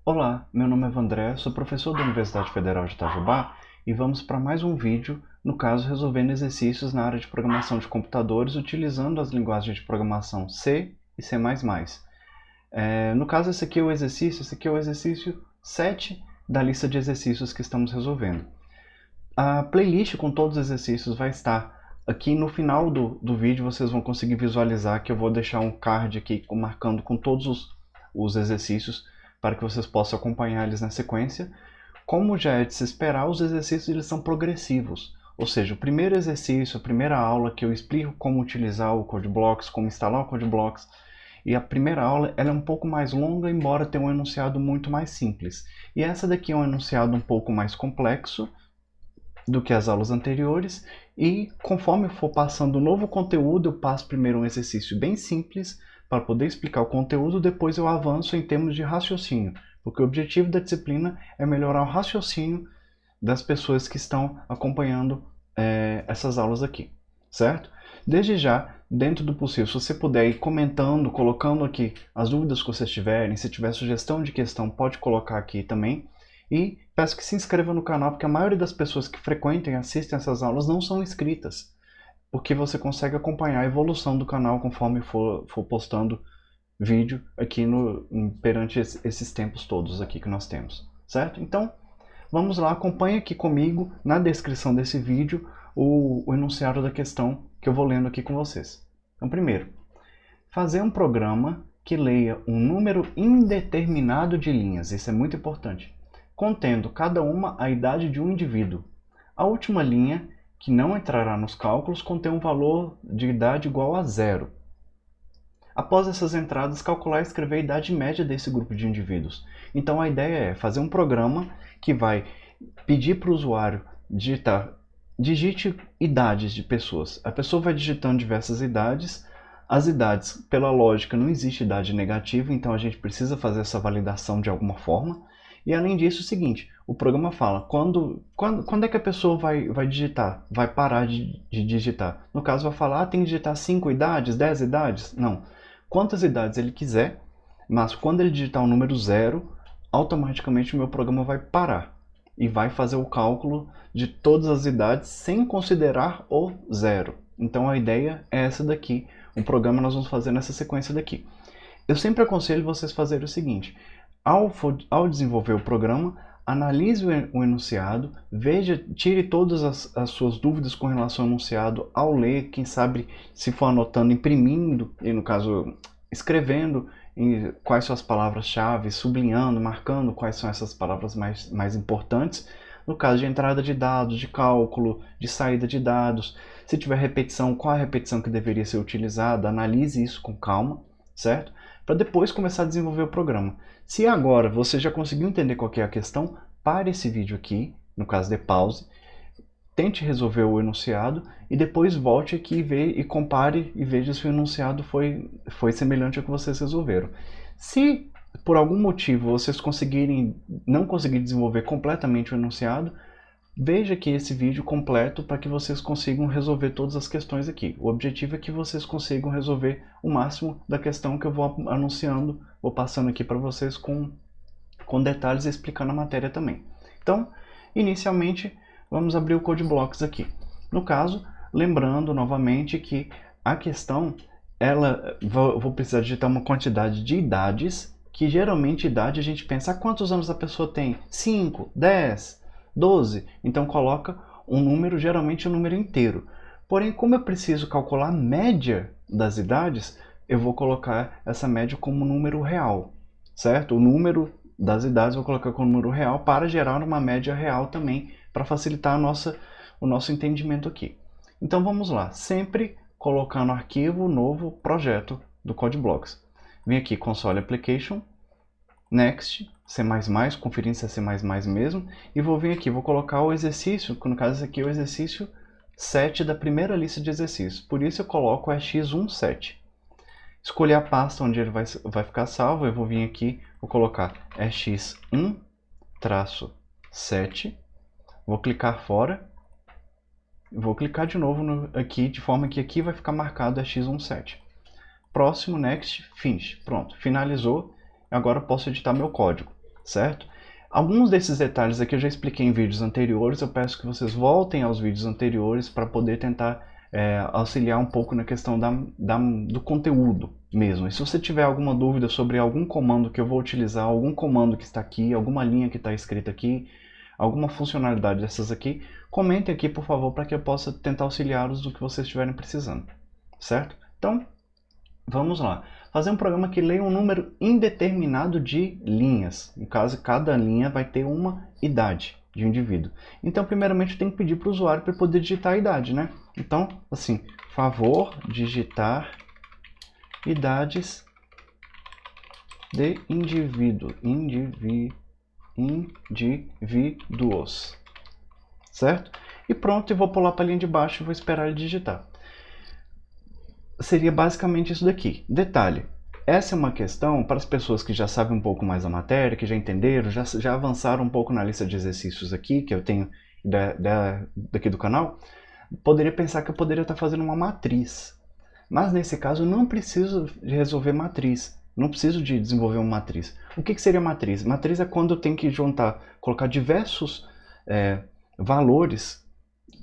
Olá, meu nome é Vandré, sou professor da Universidade Federal de Itajubá e vamos para mais um vídeo, no caso resolvendo exercícios na área de programação de computadores utilizando as linguagens de programação C e C++. No caso esse aqui é o exercício 7 da lista de exercícios que estamos resolvendo. A playlist com todos os exercícios vai estar aqui no final do vídeo, vocês vão conseguir visualizar que eu vou deixar um card aqui marcando com todos os exercícios para que vocês possam acompanhar eles na sequência. Como já é de se esperar, os exercícios eles são progressivos, ou seja, o primeiro exercício, a primeira aula que eu explico como utilizar o CodeBlocks, como instalar o CodeBlocks, e a primeira aula ela é um pouco mais longa, embora tenha um enunciado muito mais simples. E essa daqui é um enunciado um pouco mais complexo do que as aulas anteriores, e conforme eu for passando novo conteúdo, eu passo primeiro um exercício bem simples para poder explicar o conteúdo, depois eu avanço em termos de raciocínio, porque o objetivo da disciplina é melhorar o raciocínio das pessoas que estão acompanhando essas aulas aqui, certo? Desde já, dentro do possível, se você puder ir comentando, colocando aqui as dúvidas que vocês tiverem, se tiver sugestão de questão, pode colocar aqui também. E peço que se inscreva no canal, porque a maioria das pessoas que frequentam e assistem essas aulas não são inscritas, porque você consegue acompanhar a evolução do canal conforme for postando vídeo aqui perante esses tempos todos aqui que nós temos, certo? Então, vamos lá, acompanhe aqui comigo na descrição desse vídeo o enunciado da questão que eu vou lendo aqui com vocês. Então, primeiro, fazer um programa que leia um número indeterminado de linhas, isso é muito importante, contendo cada uma a idade de um indivíduo. A última linha, que não entrará nos cálculos, contém um valor de idade igual a 0. Após essas entradas, calcular e escrever a idade média desse grupo de indivíduos. Então a ideia é fazer um programa que vai pedir para o usuário digite idades de pessoas. A pessoa vai digitando diversas idades. As idades, pela lógica, não existe idade negativa, então a gente precisa fazer essa validação de alguma forma. E além disso, é o seguinte, o programa fala quando é que a pessoa vai digitar, vai parar de digitar. No caso, vai falar, tem que digitar 5 idades, 10 idades? Não. Quantas idades ele quiser, mas quando ele digitar o número 0, automaticamente o meu programa vai parar e vai fazer o cálculo de todas as idades sem considerar o 0. Então a ideia é essa daqui. O programa nós vamos fazer nessa sequência daqui. Eu sempre aconselho vocês fazerem o seguinte, ao desenvolver o programa, analise o enunciado, veja, tire todas as suas dúvidas com relação ao enunciado ao ler, quem sabe se for anotando, imprimindo, e no caso escrevendo quais são as palavras-chave, sublinhando, marcando quais são essas palavras mais importantes, no caso de entrada de dados, de cálculo, de saída de dados. Se tiver repetição, qual a repetição que deveria ser utilizada, analise isso com calma, certo? Para depois começar a desenvolver o programa. Se agora você já conseguiu entender qual é a questão, pare esse vídeo aqui, no caso de pause, tente resolver o enunciado e depois volte aqui e compare e veja se o enunciado foi semelhante ao que vocês resolveram. Se por algum motivo vocês não conseguirem desenvolver completamente o enunciado, veja aqui esse vídeo completo para que vocês consigam resolver todas as questões aqui. O objetivo é que vocês consigam resolver o máximo da questão que eu vou anunciando, vou passando aqui para vocês com detalhes e explicando a matéria também. Então, inicialmente, vamos abrir o CodeBlocks aqui. No caso, lembrando novamente que a questão, vou precisar digitar uma quantidade de idades, que geralmente idade a gente pensa, quantos anos a pessoa tem? 5, 10, 12. Então coloca um número, geralmente um número inteiro. Porém, como eu preciso calcular a média das idades, eu vou colocar essa média como número real, certo? O número das idades eu vou colocar como número real para gerar uma média real também, para facilitar o nosso entendimento aqui. Então vamos lá, sempre colocar no arquivo novo projeto do CodeBlocks. Vem aqui, Console Application, Next, C++, conferindo se é C++ mesmo, e vou vir aqui, vou colocar o exercício, que no caso esse aqui é o exercício 7 da primeira lista de exercícios, por isso eu coloco x17. Escolher a pasta onde ele vai ficar salvo, eu vou vir aqui, vou colocar x1-7, vou clicar fora, vou clicar de novo aqui, de forma que aqui vai ficar marcado x17. Próximo, Next, Finish. Pronto, finalizou, agora eu posso editar meu código. certo? Alguns desses detalhes aqui eu já expliquei em vídeos anteriores, eu peço que vocês voltem aos vídeos anteriores para poder tentar auxiliar um pouco na questão do conteúdo mesmo. E se você tiver alguma dúvida sobre algum comando que eu vou utilizar, algum comando que está aqui, alguma linha que está escrita aqui, alguma funcionalidade dessas aqui, comentem aqui, por favor, para que eu possa tentar auxiliá-los do que vocês estiverem precisando, certo? Então, vamos lá. Fazer um programa que leia um número indeterminado de linhas. No caso, cada linha vai ter uma idade de um indivíduo. Então, primeiramente, eu tenho que pedir para o usuário para poder digitar a idade, né? Então, assim, favor digitar idades de indivíduos, certo? E pronto, eu vou pular para a linha de baixo e vou esperar ele digitar. Seria basicamente isso daqui. Detalhe, essa é uma questão para as pessoas que já sabem um pouco mais da matéria, que já entenderam, já avançaram um pouco na lista de exercícios aqui, que eu tenho daqui do canal, poderia pensar que eu poderia estar fazendo uma matriz. Mas nesse caso eu não preciso de resolver matriz, não preciso de desenvolver uma matriz. O que seria matriz? Matriz é quando eu tenho que juntar, colocar diversos valores,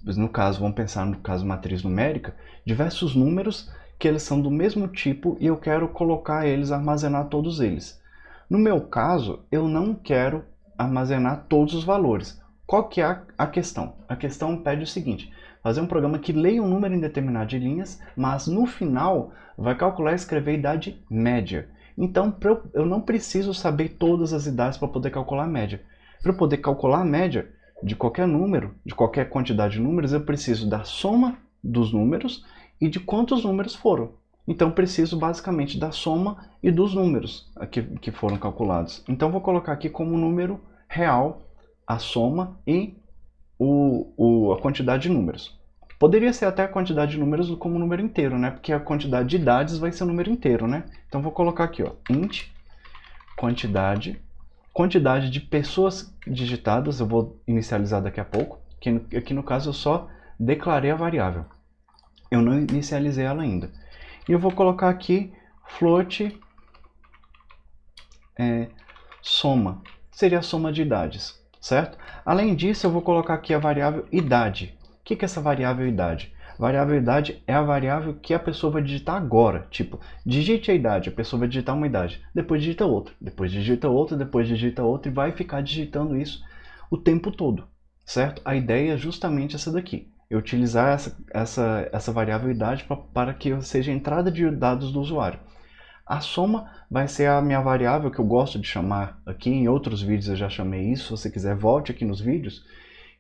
no caso, vamos pensar no caso matriz numérica, diversos números que eles são do mesmo tipo e eu quero colocar eles, armazenar todos eles. No meu caso, eu não quero armazenar todos os valores. Qual que é a questão? A questão pede o seguinte: fazer um programa que leia um número indeterminado de linhas, mas no final vai calcular e escrever a idade média. Então, eu não preciso saber todas as idades para poder calcular a média. Para eu poder calcular a média de qualquer número, de qualquer quantidade de números, eu preciso da soma dos números e de quantos números foram. Então, eu preciso basicamente da soma e dos números que foram calculados. Então, vou colocar aqui como número real a soma e a quantidade de números. Poderia ser até a quantidade de números como número inteiro, né? Porque a quantidade de idades vai ser o número inteiro, né? Então, vou colocar aqui, ó, int quantidade de pessoas digitadas, eu vou inicializar daqui a pouco, que aqui no caso eu só declarei a variável. Eu não inicializei ela ainda. E eu vou colocar aqui float soma, seria a soma de idades, certo? Além disso, eu vou colocar aqui a variável idade. O que é essa variável idade? Variável idade é a variável que a pessoa vai digitar agora. Tipo, digite a idade, a pessoa vai digitar uma idade, depois digita outra, depois digita outra, depois digita outra e vai ficar digitando isso o tempo todo, certo? A ideia é justamente essa daqui. Eu utilizar essa variável idade para que seja a entrada de dados do usuário. A soma vai ser a minha variável que eu gosto de chamar aqui, em outros vídeos eu já chamei isso, se você quiser volte aqui nos vídeos,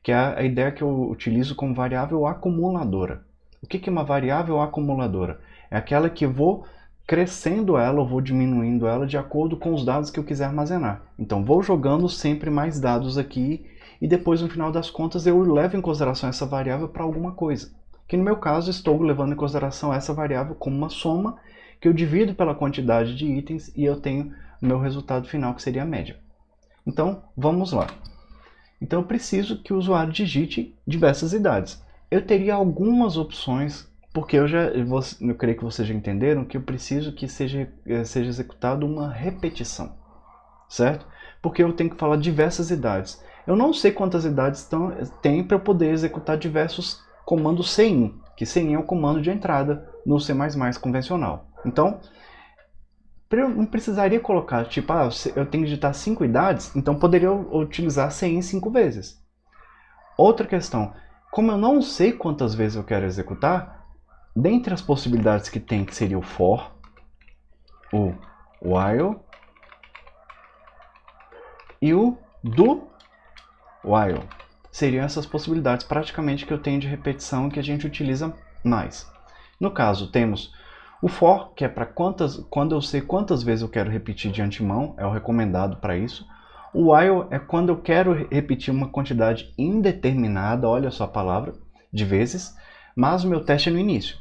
que é a ideia que eu utilizo como variável acumuladora. O que é uma variável acumuladora? É aquela que eu vou crescendo ela ou vou diminuindo ela de acordo com os dados que eu quiser armazenar. Então vou jogando sempre mais dados aqui e depois no final das contas eu levo em consideração essa variável para alguma coisa. Que no meu caso estou levando em consideração essa variável como uma soma que eu divido pela quantidade de itens e eu tenho o meu resultado final, que seria a média. Então, vamos lá. Então, eu preciso que o usuário digite diversas idades. Eu teria algumas opções, porque eu creio que vocês já entenderam que eu preciso que seja executado uma repetição, certo? Porque eu tenho que falar diversas idades. Eu não sei quantas idades tem para eu poder executar diversos comandos cin, que cin é o comando de entrada no C++ convencional. Então, eu não precisaria colocar, tipo, eu tenho que digitar 5 idades, então poderia utilizar cin 5 vezes. Outra questão, como eu não sei quantas vezes eu quero executar, dentre as possibilidades que tem, que seria o for, o while e o do while. Seriam essas possibilidades praticamente que eu tenho de repetição que a gente utiliza mais. No caso, temos o for, que é para quando eu sei quantas vezes eu quero repetir de antemão, é o recomendado para isso. O while é quando eu quero repetir uma quantidade indeterminada, olha só a palavra, de vezes, mas o meu teste é no início.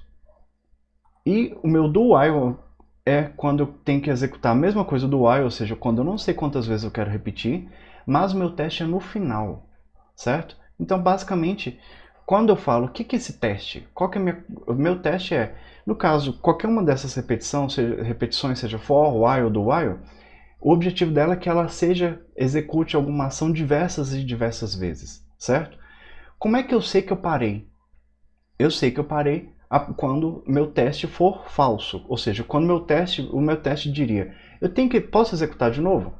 E o meu do while é quando eu tenho que executar a mesma coisa do while, ou seja, quando eu não sei quantas vezes eu quero repetir, mas o meu teste é no final, certo? Então, basicamente, quando eu falo, o que é esse teste? O meu teste é, no caso, qualquer uma dessas repetições, seja for, while, do while, O objetivo dela é que ela execute alguma ação diversas e diversas vezes, certo? Como é que eu sei que eu parei? Eu sei que eu parei quando meu teste for falso, ou seja, quando o meu teste diria, posso executar de novo?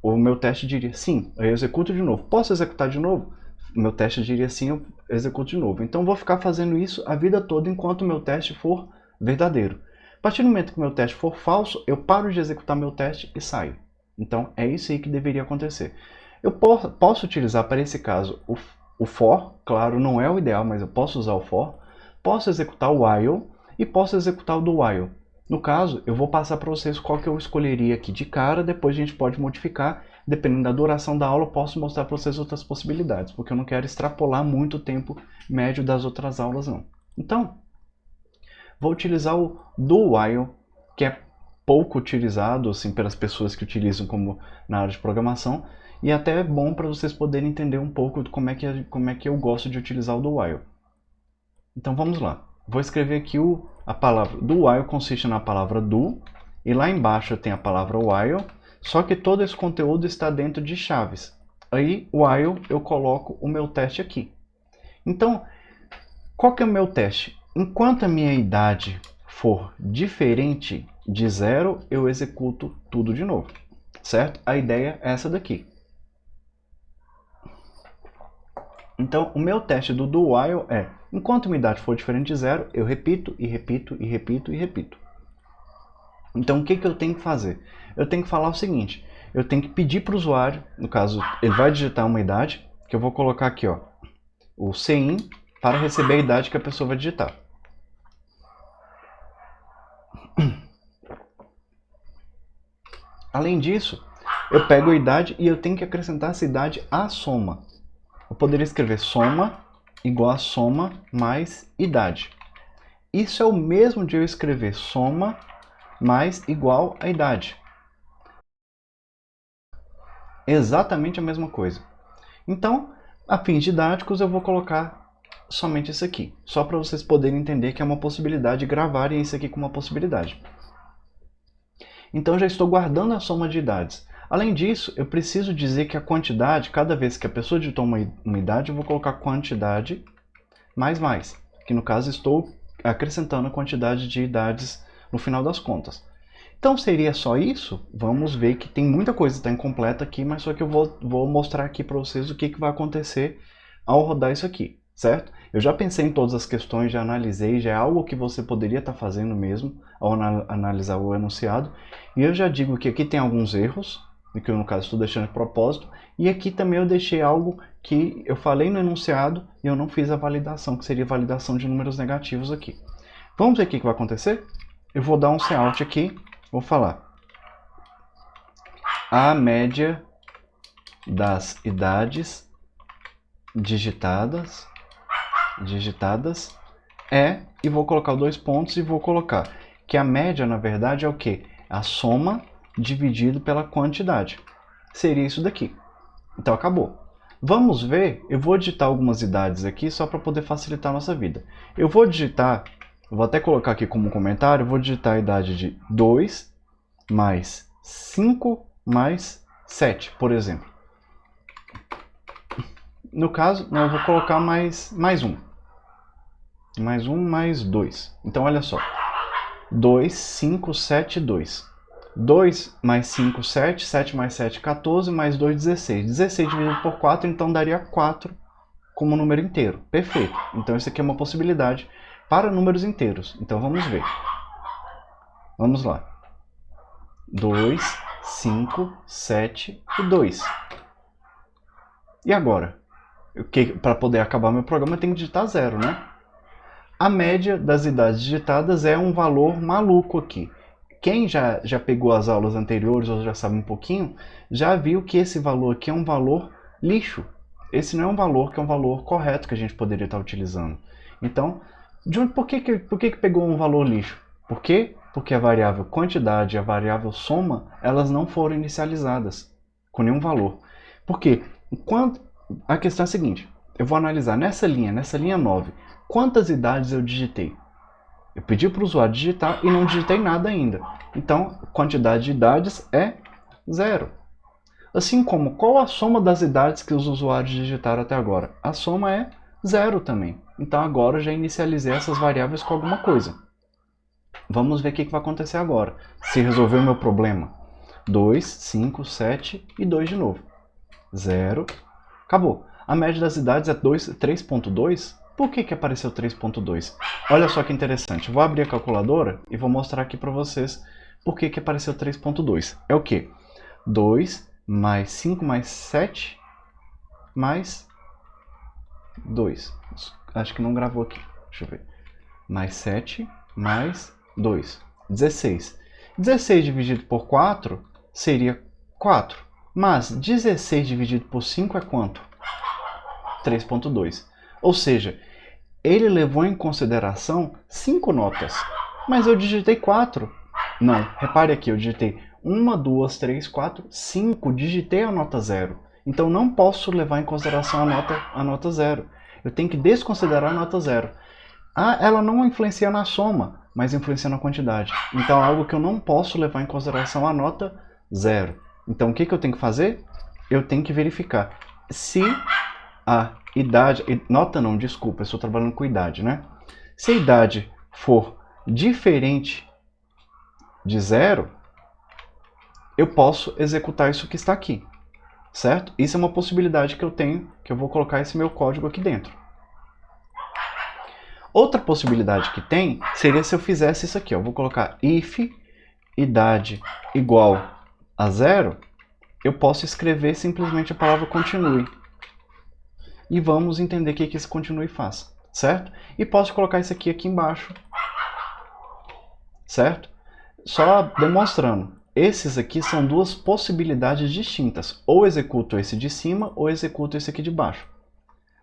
O meu teste diria sim, eu executo de novo. Posso executar de novo? O meu teste diria sim, eu executo de novo. Então eu vou ficar fazendo isso a vida toda enquanto o meu teste for verdadeiro. A partir do momento que o meu teste for falso, eu paro de executar meu teste e saio. Então é isso aí que deveria acontecer. Eu posso utilizar para esse caso o for, claro, não é o ideal, mas eu posso usar o for. Posso executar o while e posso executar o do while. No caso, eu vou passar para vocês qual que eu escolheria aqui de cara, depois a gente pode modificar. Dependendo da duração da aula, eu posso mostrar para vocês outras possibilidades, porque eu não quero extrapolar muito o tempo médio das outras aulas, não. Então, vou utilizar o do while, que é pouco utilizado assim, pelas pessoas que utilizam como na área de programação, e até é bom para vocês poderem entender um pouco de como é que eu gosto de utilizar o do while. Então vamos lá. Vou escrever aqui a palavra do while consiste na palavra do, e lá embaixo tem a palavra while, só que todo esse conteúdo está dentro de chaves. Aí, while, eu coloco o meu teste aqui. Então, qual que é o meu teste? Enquanto a minha idade for diferente de 0, eu executo tudo de novo, certo? A ideia é essa daqui. Então, o meu teste do while é, enquanto uma idade for diferente de 0, eu repito, e repito, e repito, e repito. Então, o que eu tenho que fazer? Eu tenho que falar o seguinte, eu tenho que pedir para o usuário, no caso, ele vai digitar uma idade, que eu vou colocar aqui, ó, o CIN, para receber a idade que a pessoa vai digitar. Além disso, eu pego a idade e eu tenho que acrescentar essa idade à soma. Eu poderia escrever soma igual a soma mais idade. Isso é o mesmo de eu escrever soma mais igual a idade. Exatamente a mesma coisa. Então, a fins didáticos, eu vou colocar somente isso aqui. Só para vocês poderem entender que é uma possibilidade e gravarem isso aqui como uma possibilidade. Então, já estou guardando a soma de idades. Além disso, eu preciso dizer que a quantidade, cada vez que a pessoa digitou uma idade, eu vou colocar quantidade mais, que no caso estou acrescentando a quantidade de idades no final das contas. Então seria só isso? Vamos ver que tem muita coisa que está incompleta aqui, mas só que eu vou mostrar aqui para vocês o que vai acontecer ao rodar isso aqui, certo? Eu já pensei em todas as questões, já analisei, já é algo que você poderia estar fazendo mesmo ao analisar o enunciado. E eu já digo que aqui tem alguns erros, que eu no caso estou deixando de propósito, e aqui também eu deixei algo que eu falei no enunciado e eu não fiz a validação, que seria a validação de números negativos aqui. Vamos ver o que vai acontecer? Eu vou dar um cout aqui, vou falar a média das idades digitadas é, e vou colocar 2 pontos e vou colocar que a média, na verdade, é o quê? A soma dividido pela quantidade. Seria isso daqui. Então acabou. Vamos ver, eu vou digitar algumas idades aqui só para poder facilitar a nossa vida. Eu vou digitar, vou até colocar aqui como comentário, eu vou digitar a idade de 2 mais 5 mais 7, por exemplo. No caso, eu vou colocar mais 1. Mais 1, mais 2. Então, olha só. 2, 5, 7, 2. 2 mais 5, 7. 7 mais 7, 14. Mais 2, 16. 16 dividido por 4, então daria 4 como número inteiro. Perfeito. Então, isso aqui é uma possibilidade para números inteiros. Então, vamos ver. Vamos lá. 2, 5, 7 e 2. E agora? Para poder acabar meu programa, eu tenho que digitar 0, né? A média das idades digitadas é um valor maluco aqui. Quem já pegou as aulas anteriores ou já sabe um pouquinho, já viu que esse valor aqui é um valor lixo. Esse não é um valor que é um valor correto que a gente poderia estar utilizando. Então, por que pegou um valor lixo? Por quê? Porque a variável quantidade e a variável soma, elas não foram inicializadas com nenhum valor. Por quê? A questão é a seguinte, eu vou analisar nessa linha 9, quantas idades eu digitei? Eu pedi para o usuário digitar e não digitei nada ainda. Então, a quantidade de idades é 0. Assim como, qual a soma das idades que os usuários digitaram até agora? A soma é 0 também. Então, agora eu já inicializei essas variáveis com alguma coisa. Vamos ver o que vai acontecer agora. Se resolver o meu problema. 2, 5, 7 e 2 de novo. 0. Acabou. A média das idades é 3.2. Por que apareceu 3.2? Olha só que interessante. Vou abrir a calculadora e vou mostrar aqui para vocês por que apareceu 3.2. É o quê? 2 mais 5 mais 7 mais 2. Acho que não gravou aqui. Deixa eu ver. Mais 7 mais 2. 16. 16 dividido por 4 seria 4. Mas 16 dividido por 5 é quanto? 3.2. Ou seja, ele levou em consideração 5 notas. Mas eu digitei 4. Não, repare aqui, eu digitei 1, 2, 3, 4, 5. Digitei a nota 0. Então não posso levar em consideração a nota 0. Eu tenho que desconsiderar a nota 0. Ela não influencia na soma, mas influencia na quantidade. Então é algo que eu não posso levar em consideração a nota 0. Então o que eu tenho que fazer? Eu tenho que verificar se a idade... Nota não, desculpa, eu estou trabalhando com idade, né? Se a idade for diferente de 0, eu posso executar isso que está aqui, certo? Isso é uma possibilidade que eu tenho, que eu vou colocar esse meu código aqui dentro. Outra possibilidade que tem seria se eu fizesse isso aqui. Ó. Eu vou colocar if idade igual a 0, eu posso escrever simplesmente a palavra continue. E vamos entender o que esse continue faz, certo? E posso colocar isso aqui embaixo, certo? Só demonstrando. Esses aqui são duas possibilidades distintas. Ou executo esse de cima, ou executo esse aqui de baixo,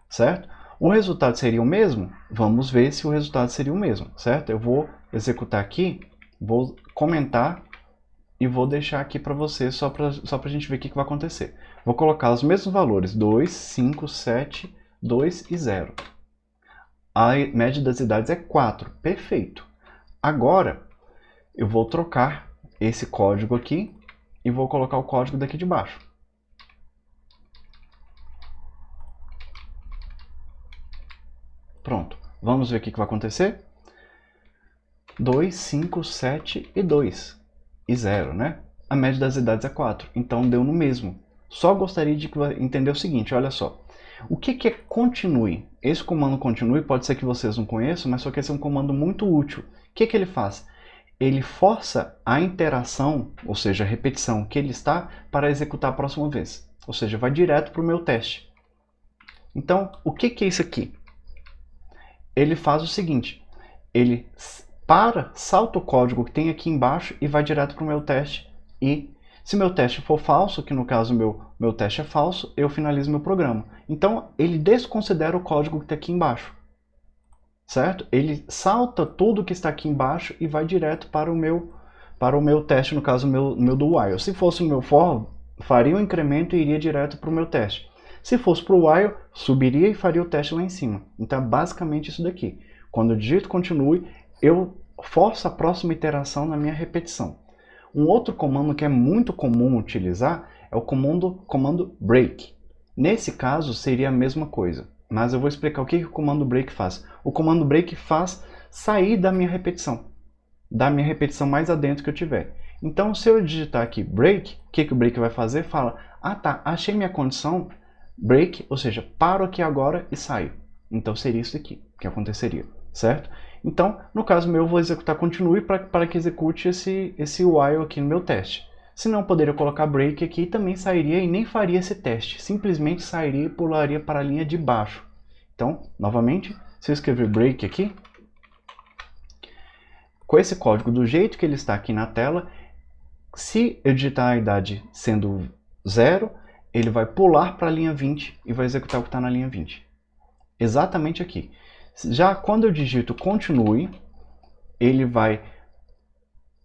certo? O resultado seria o mesmo? Vamos ver se o resultado seria o mesmo, certo? Eu vou executar aqui, vou comentar e vou deixar aqui para vocês só para a gente ver o que vai acontecer. Vou colocar os mesmos valores, 2, 5, 7, 2 e 0. A média das idades é 4, perfeito. Agora, eu vou trocar esse código aqui e vou colocar o código daqui de baixo. Pronto. Vamos ver o que vai acontecer? 2, 5, 7 e 2. E 0, né? A média das idades é 4. Então deu no mesmo. Só gostaria de entender o seguinte, olha só. O que é continue? Esse comando continue pode ser que vocês não conheçam, mas só que esse é um comando muito útil. O que ele faz? Ele força a interação, ou seja, a repetição que ele está, para executar a próxima vez. Ou seja, vai direto para o meu teste. Então, o que é isso aqui? Ele faz o seguinte, ele salta o código que tem aqui embaixo e vai direto para o meu teste. E se meu teste for falso, que no caso meu teste é falso, eu finalizo meu programa. Então, ele desconsidera o código que está aqui embaixo. Certo? Ele salta tudo que está aqui embaixo e vai direto para o meu teste, no caso meu do while. Se fosse o meu for, faria o incremento e iria direto para o meu teste. Se fosse para o while, subiria e faria o teste lá em cima. Então é basicamente isso daqui. Quando eu digito continue, eu forço a próxima iteração na minha repetição. Um outro comando que é muito comum utilizar é o comando break. Nesse caso seria a mesma coisa, mas eu vou explicar o que o comando break faz. O comando break faz sair da minha repetição mais adentro que eu tiver. Então se eu digitar aqui break, o que o break vai fazer? Fala, tá, achei minha condição, break, ou seja, paro aqui agora e saio. Então seria isso aqui que aconteceria, certo? Então, no caso meu, eu vou executar continue para que execute esse while aqui no meu teste. Se não, poderia colocar break aqui e também sairia e nem faria esse teste. Simplesmente sairia e pularia para a linha de baixo. Então, novamente, se eu escrever break aqui, com esse código do jeito que ele está aqui na tela, se eu digitar a idade sendo 0, ele vai pular para a linha 20 e vai executar o que está na linha 20. Exatamente aqui. Já quando eu digito continue, ele vai,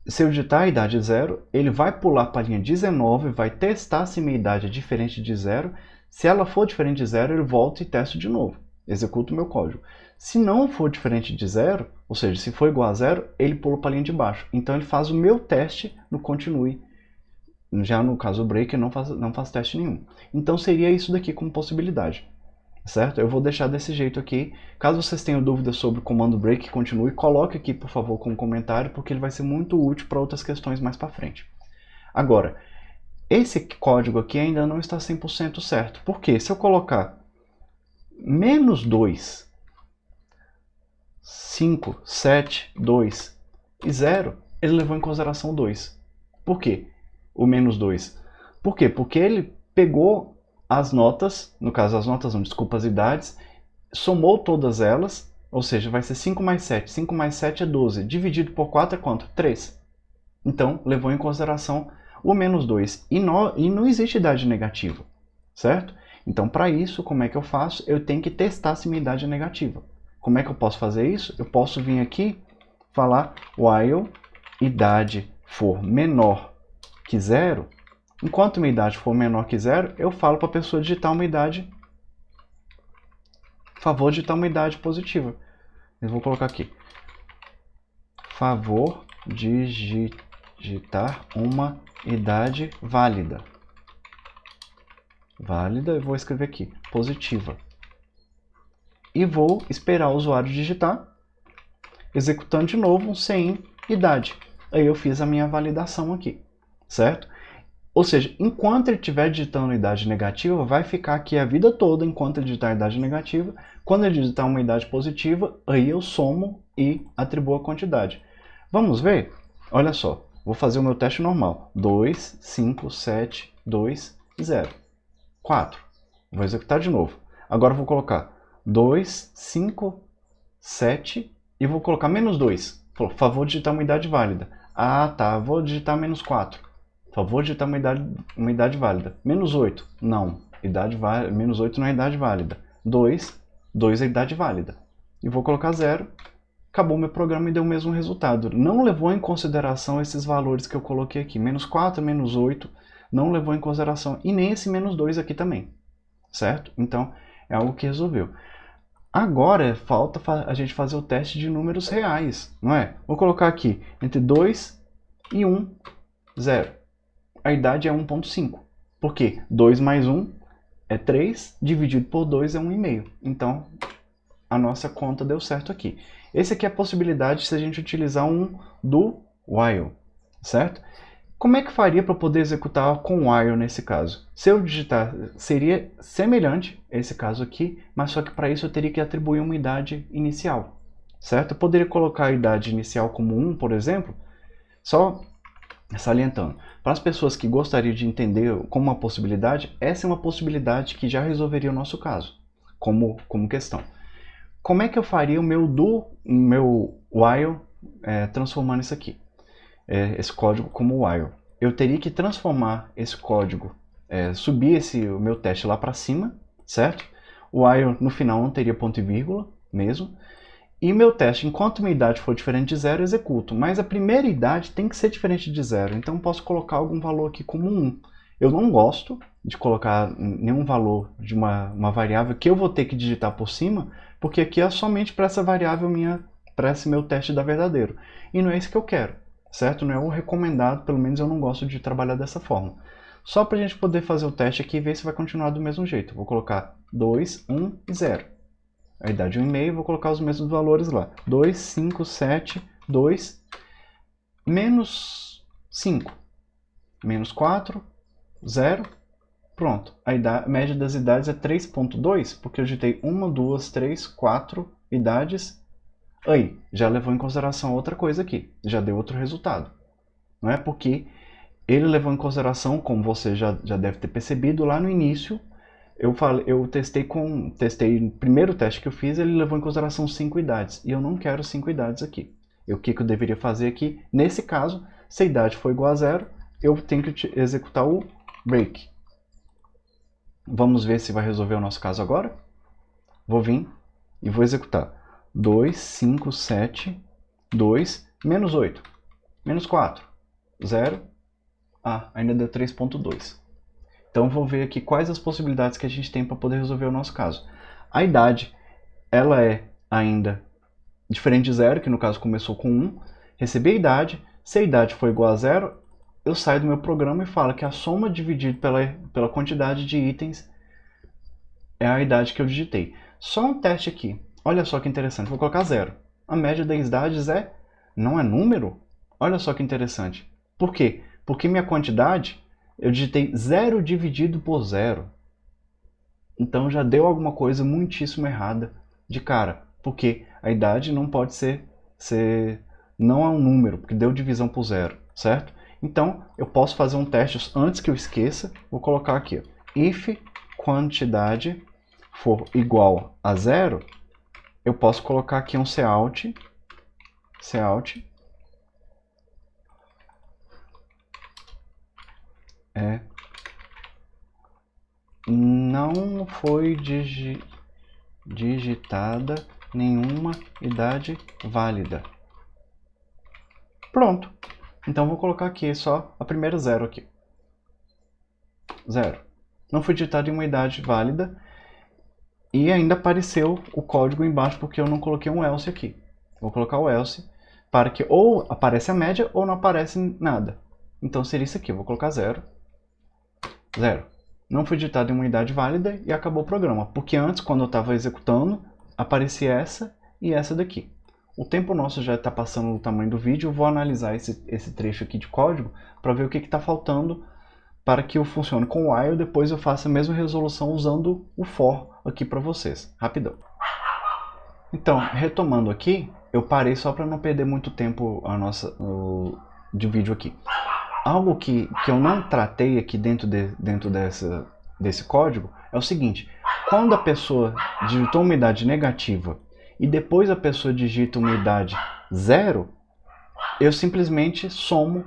se eu digitar a idade 0, ele vai pular para a linha 19, vai testar se minha idade é diferente de 0. Se ela for diferente de 0, ele volta e testa de novo. Executa o meu código. Se não for diferente de zero, ou seja, se for igual a zero, ele pula para a linha de baixo. Então ele faz o meu teste no continue. Já no caso do break, não faz teste nenhum. Então seria isso daqui como possibilidade. Certo? Eu vou deixar desse jeito aqui. Caso vocês tenham dúvidas sobre o comando break continue, coloque aqui, por favor, como comentário, porque ele vai ser muito útil para outras questões mais para frente. Agora, esse código aqui ainda não está 100% certo. Por quê? Se eu colocar menos 2, 5, 7, 2 e 0, ele levou em consideração 2. Por quê? O menos 2. Por quê? Porque ele pegou as notas, no caso as notas não, desculpa, as idades, somou todas elas, ou seja, vai ser 5 mais 7. 5 mais 7 é 12. Dividido por 4 é quanto? 3. Então, levou em consideração o menos 2. E não existe idade negativa, certo? Então, para isso, como é que eu faço? Eu tenho que testar se minha idade é negativa. Como é que eu posso fazer isso? Eu posso vir aqui, falar while idade for menor que 0. Enquanto minha idade for menor que 0, eu falo para a pessoa digitar uma idade, favor digitar uma idade positiva. Eu vou colocar aqui, favor digitar uma idade válida. Válida, eu vou escrever aqui, positiva. E vou esperar o usuário digitar, executando de novo sem idade. Aí eu fiz a minha validação aqui, certo? Ou seja, enquanto ele estiver digitando idade negativa, vai ficar aqui a vida toda enquanto ele digitar idade negativa. Quando ele digitar uma idade positiva, aí eu somo e atribuo a quantidade. Vamos ver? Olha só, vou fazer o meu teste normal. 2, 5, 7, 2, 0. 4. Vou executar de novo. Agora eu vou colocar 2, 5, 7 e vou colocar menos 2. Por favor, digitar uma idade válida. Ah, tá. Vou digitar menos 4. Por favor, digitar uma idade válida. Menos 8. Não. Menos 8 não é idade válida. 2 é idade válida. E vou colocar 0. Acabou meu programa e deu o mesmo resultado. Não levou em consideração esses valores que eu coloquei aqui. Menos 4, menos 8. Não levou em consideração. E nem esse menos 2 aqui também. Certo? Então, é algo que resolveu. Agora, falta a gente fazer o teste de números reais, não é? Vou colocar aqui, entre 2 e 1, 0. A idade é 1,5. Por quê? 2 mais 1 é 3, dividido por 2 é 1,5. Então, a nossa conta deu certo aqui. Essa aqui é a possibilidade se a gente utilizar um do while, certo? Como é que faria para poder executar com while nesse caso? Se eu digitar, seria semelhante a esse caso aqui, mas só que para isso eu teria que atribuir uma idade inicial, certo? Eu poderia colocar a idade inicial como 1, por exemplo, só salientando. Para as pessoas que gostariam de entender como uma possibilidade, essa é uma possibilidade que já resolveria o nosso caso, como questão. Como é que eu faria o meu while transformando isso aqui? Esse código como while. Eu teria que transformar esse código, subir o meu teste lá para cima, certo? O while no final não teria ponto e vírgula mesmo. E meu teste, enquanto minha idade for diferente de 0, eu executo. Mas a primeira idade tem que ser diferente de 0, então eu posso colocar algum valor aqui como 1. Eu não gosto de colocar nenhum valor de uma variável que eu vou ter que digitar por cima, porque aqui é somente para essa variável minha, para esse meu teste dar verdadeiro. E não é isso que eu quero, certo? Não é o recomendado, pelo menos eu não gosto de trabalhar dessa forma. Só para a gente poder fazer o teste aqui e ver se vai continuar do mesmo jeito. Vou colocar 2, 1 e 0. A idade 1,5, vou colocar os mesmos valores lá. 2, 5, 7, 2, menos 5, menos 4, 0. Pronto, a média das idades é 3,2, porque eu digitei 1, 2, 3, 4 idades. Aí, já levou em consideração outra coisa aqui, já deu outro resultado. Não é porque ele levou em consideração, como você já deve ter percebido lá no início, eu testei o primeiro teste que eu fiz, ele levou em consideração 5 idades, e eu não quero 5 idades aqui. O que eu deveria fazer aqui? Nesse caso, se a idade for igual a 0, eu tenho que executar o break. Vamos ver se vai resolver o nosso caso agora? Vou vir e vou executar 2, 5, 7, 2, menos 8, menos 4, 0, ainda deu 3,2. Então vou ver aqui quais as possibilidades que a gente tem para poder resolver o nosso caso. A idade, ela é ainda diferente de 0, que no caso começou com 1, recebi a idade, se a idade for igual a 0, eu saio do meu programa e falo que a soma dividida pela quantidade de itens é a idade que eu digitei. Só um teste aqui, olha só que interessante, vou colocar 0. A média das idades não é número? Olha só que interessante. Por quê? Porque minha quantidade, eu digitei 0 dividido por 0. Então já deu alguma coisa muitíssimo errada de cara, porque a idade não pode não é um número, porque deu divisão por 0, certo? Então eu posso fazer um teste antes que eu esqueça, vou colocar aqui, if quantidade for igual a 0, eu posso colocar aqui um cout não foi digitada nenhuma idade válida. Pronto. Então vou colocar aqui só a primeira 0 aqui. 0. Não foi digitada nenhuma idade válida. E ainda apareceu o código embaixo porque eu não coloquei um else aqui. Vou colocar o else para que ou aparece a média ou não aparece nada. Então seria isso aqui. Vou colocar 0. 0. Não foi digitada nenhuma idade válida e acabou o programa. Porque antes, quando eu estava executando, aparecia essa e essa daqui. O tempo nosso já está passando do tamanho do vídeo. Eu vou analisar esse trecho aqui de código para ver o que está faltando para que eu funcione com o while. Depois eu faço a mesma resolução usando o for aqui para vocês. Rapidão. Então, retomando aqui, eu parei só para não perder muito tempo de vídeo aqui. Algo que eu não tratei aqui dentro desse código é o seguinte. Quando a pessoa digitou uma idade negativa e depois a pessoa digita uma idade 0, eu simplesmente somo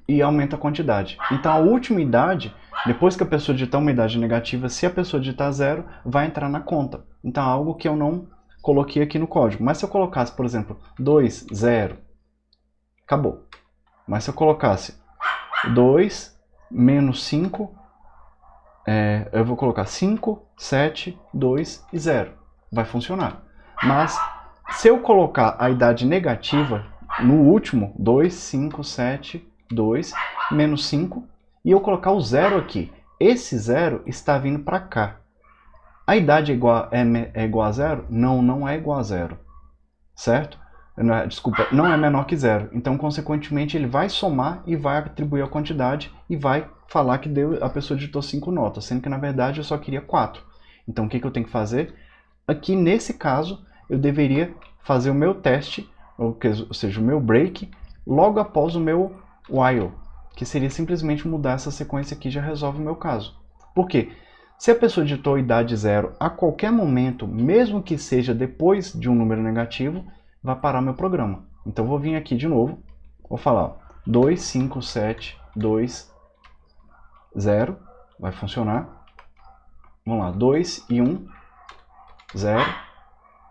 e aumento a quantidade. Então a última idade, depois que a pessoa digitar uma idade negativa, se a pessoa digitar 0, vai entrar na conta. Então é algo que eu não coloquei aqui no código. Mas se eu colocasse, por exemplo, 2, 0, acabou. Mas se eu colocasse 2 menos 5, eu vou colocar 5, 7, 2 e 0. Vai funcionar. Mas se eu colocar a idade negativa no último, 2, 5, 7, 2, menos 5, e eu colocar o 0 aqui, esse 0 está vindo para cá. A idade é igual a 0? Não, não é igual a 0. Certo? Desculpa, não é menor que 0. Então, consequentemente, ele vai somar e vai atribuir a quantidade e vai falar que a pessoa digitou 5 notas, sendo que, na verdade, eu só queria 4. Então, o que eu tenho que fazer? Aqui, nesse caso, eu deveria fazer o meu teste, ou seja, o meu break, logo após o meu while, que seria simplesmente mudar essa sequência aqui e já resolve o meu caso. Por quê? Se a pessoa digitou idade 0 a qualquer momento, mesmo que seja depois de um número negativo, vai parar meu programa. Então, vou vir aqui de novo, vou falar 2, 5, 7, 2, 0, vai funcionar. Vamos lá, 2 e 1, 0,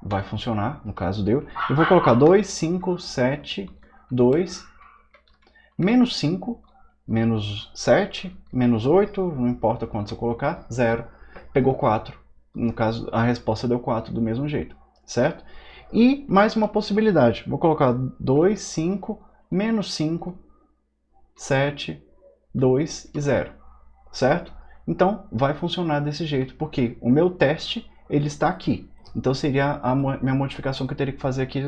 vai funcionar, no caso deu. Eu vou colocar 2, 5, 7, 2, menos 5, menos 7, menos 8, não importa quanto eu colocar, 0. Pegou 4. No caso, a resposta deu 4 do mesmo jeito, certo? E mais uma possibilidade. Vou colocar 2, 5, menos 5, 7, 2 e 0, certo? Então, vai funcionar desse jeito, porque o meu teste ele está aqui. Então, seria a minha modificação que eu teria que fazer aqui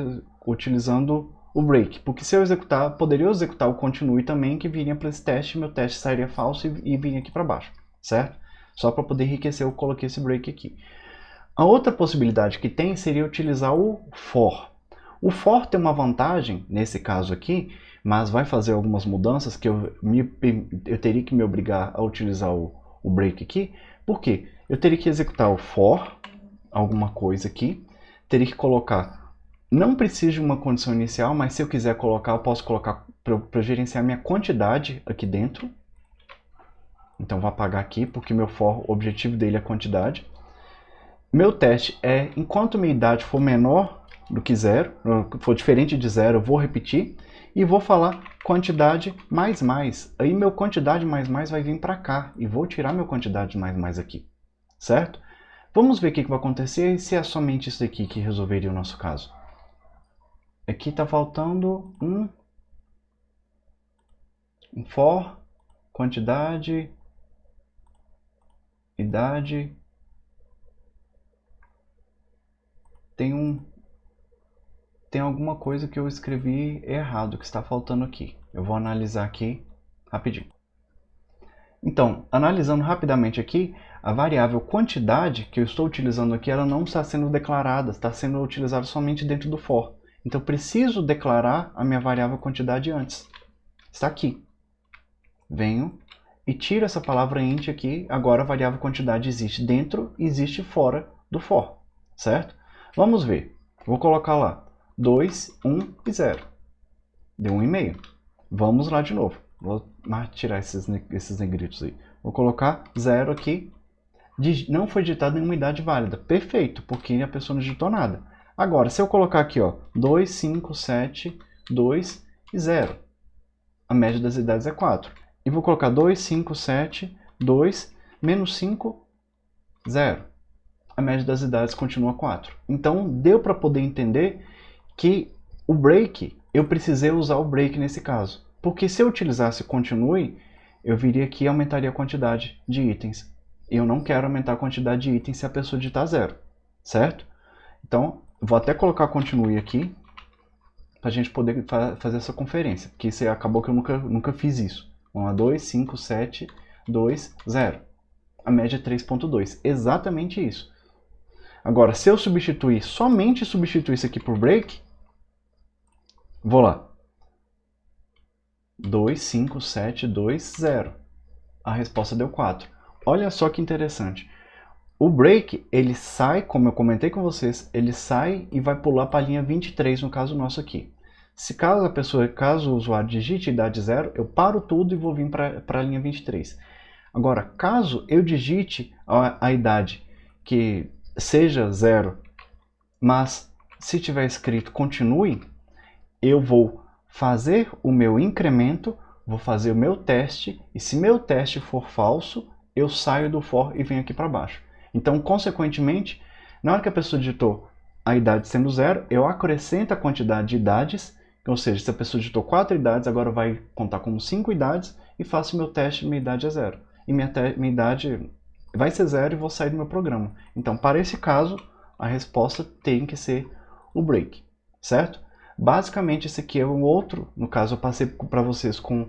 utilizando o break. Porque se eu executar, poderia executar o continue também, que viria para esse teste, meu teste sairia falso e viria aqui para baixo, certo? Só para poder enriquecer, eu coloquei esse break aqui. A outra possibilidade que tem seria utilizar o for. O for tem uma vantagem, nesse caso aqui, mas vai fazer algumas mudanças que eu teria que me obrigar a utilizar o break aqui. Por quê? Eu teria que executar o for, alguma coisa aqui, teria que colocar, não precisa de uma condição inicial, mas se eu quiser colocar, eu posso colocar para gerenciar minha quantidade aqui dentro. Então vou apagar aqui, porque meu for, o objetivo dele é a quantidade. Meu teste é, enquanto minha idade for menor do que 0, for diferente de 0, eu vou repetir e vou falar quantidade mais mais. Aí meu quantidade mais mais vai vir para cá e vou tirar meu quantidade mais mais aqui, certo? Vamos ver o que vai acontecer se é somente isso aqui que resolveria o nosso caso. Aqui está faltando um for, quantidade, idade. Tem alguma coisa que eu escrevi errado que está faltando aqui. Eu vou analisar aqui rapidinho. Então, analisando rapidamente aqui, a variável quantidade que eu estou utilizando aqui, ela não está sendo declarada, está sendo utilizada somente dentro do for. Então, eu preciso declarar a minha variável quantidade antes. Está aqui. Venho e tiro essa palavra int aqui. Agora a variável quantidade existe dentro e existe fora do for, certo? Vamos ver. Vou colocar lá 2, 1 e 0. Deu 1,5. Vamos lá de novo. Vou tirar esses negritos aí. Vou colocar 0 aqui. Não foi digitada nenhuma idade válida. Perfeito, porque a pessoa não digitou nada. Agora, se eu colocar aqui, ó, 2, 5, 7, 2 e 0. A média das idades é 4. E vou colocar 2, 5, 7, 2, menos 5, 0. A média das idades continua 4. Então, deu para poder entender que o break, eu precisei usar o break nesse caso. Porque se eu utilizasse continue, eu viria aqui e aumentaria a quantidade de itens. Eu não quero aumentar a quantidade de itens se a pessoa digitar 0, certo? Então, vou até colocar continue aqui, para a gente poder fazer essa conferência. Porque isso acabou que eu nunca fiz isso. Vamos lá, 2, 5, 7, 2, 0. A média é 3,2. Exatamente isso. Agora, se eu somente substituir isso aqui por break, vou lá. 2, 5, 7, 2, 0. A resposta deu 4. Olha só que interessante. O break, ele sai, como eu comentei com vocês, ele sai e vai pular para a linha 23, no caso nosso aqui. Caso o usuário digite idade 0, eu paro tudo e vou vir para a linha 23. Agora, caso eu digite a idade que seja 0, mas se tiver escrito continue, eu vou fazer o meu incremento, vou fazer o meu teste, e se meu teste for falso, eu saio do for e venho aqui para baixo. Então, consequentemente, na hora que a pessoa digitou a idade sendo 0, eu acrescento a quantidade de idades, ou seja, se a pessoa digitou 4 idades, agora vai contar como 5 idades, e faço meu teste, minha idade é 0. E minha idade vai ser 0 e vou sair do meu programa. Então, para esse caso, a resposta tem que ser o break, certo? Basicamente, esse aqui é um outro, no caso eu passei para vocês com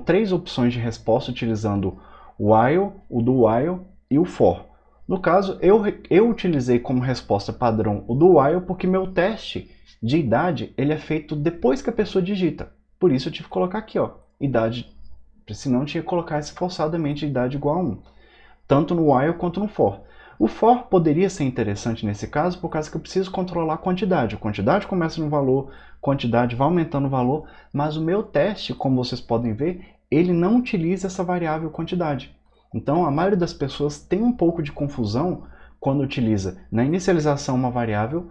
3 opções de resposta utilizando o while, o do while e o for. No caso, eu utilizei como resposta padrão o do while porque meu teste de idade ele é feito depois que a pessoa digita. Por isso eu tive que colocar aqui, ó, idade, senão eu tinha que colocar forçadamente idade igual a 1. Tanto no while quanto no for. O for poderia ser interessante nesse caso, por causa que eu preciso controlar a quantidade. A quantidade começa no valor, a quantidade vai aumentando o valor, mas o meu teste, como vocês podem ver, ele não utiliza essa variável quantidade. Então, a maioria das pessoas tem um pouco de confusão quando utiliza na inicialização uma variável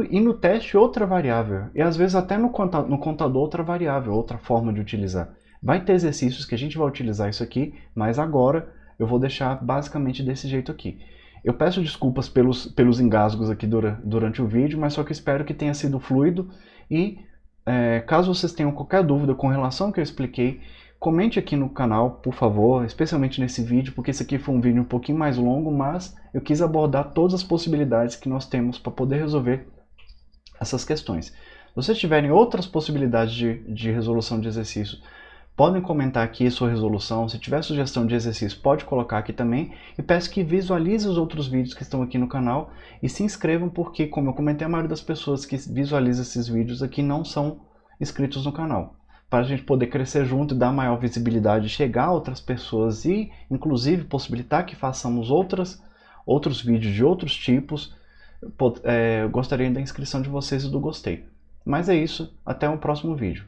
e no teste outra variável. E às vezes até no contador outra variável, outra forma de utilizar. Vai ter exercícios que a gente vai utilizar isso aqui, mas agora eu vou deixar basicamente desse jeito aqui. Eu peço desculpas pelos engasgos aqui durante o vídeo, mas só que espero que tenha sido fluido. E caso vocês tenham qualquer dúvida com relação ao que eu expliquei, comente aqui no canal, por favor, especialmente nesse vídeo, porque esse aqui foi um vídeo um pouquinho mais longo, mas eu quis abordar todas as possibilidades que nós temos para poder resolver essas questões. Se vocês tiverem outras possibilidades de resolução de exercícios, podem comentar aqui a sua resolução. Se tiver sugestão de exercício, pode colocar aqui também. E peço que visualize os outros vídeos que estão aqui no canal e se inscrevam, porque, como eu comentei, a maioria das pessoas que visualizam esses vídeos aqui não são inscritos no canal. Para a gente poder crescer junto e dar maior visibilidade, chegar a outras pessoas e, inclusive, possibilitar que façamos outros vídeos de outros tipos, eu gostaria da inscrição de vocês e do gostei. Mas é isso, até o próximo vídeo.